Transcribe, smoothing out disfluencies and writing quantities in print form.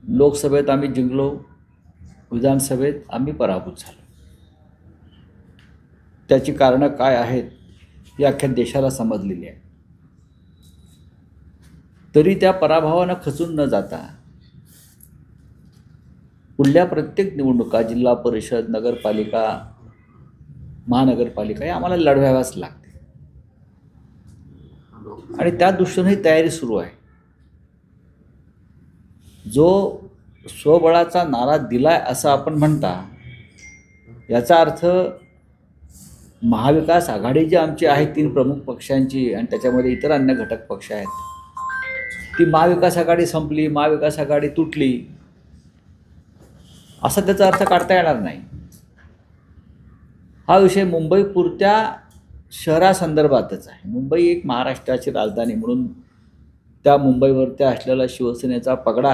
लोकसभेत आम्ही जिंकलो, विधानसभेत आम्ही पराभूत झालो. त्याची कारणं काय आहेत ही अख्ख्या देशाला समजलेली आहे. तरी त्या पराभवानं खचून न जाता पुढल्या प्रत्येक निवडणुका, जिल्हा परिषद, नगरपालिका, महानगरपालिका या आम्हाला लढवाव्याच लागते आणि त्या दृष्टीने ही तयारी सुरू आहे. जो स्वबळाचा नारा दिलाय असं आपण म्हणता, याचा अर्थ महाविकास आघाडी जी आमची आहे 3 प्रमुख पक्षांची आणि त्याच्यामध्ये इतर अन्य घटक पक्ष आहेत, ती महाविकास आघाडी संपली, महाविकास आघाडी तुटली असा त्याचा अर्थ काढता येणार नाही. हा विषय मुंबईपुरत्या शहरासंदर्भातच आहे. मुंबई एक महाराष्ट्राची राजधानी म्हणून त्या मुंबईवरती असलेला शिवसेनेचा पगडा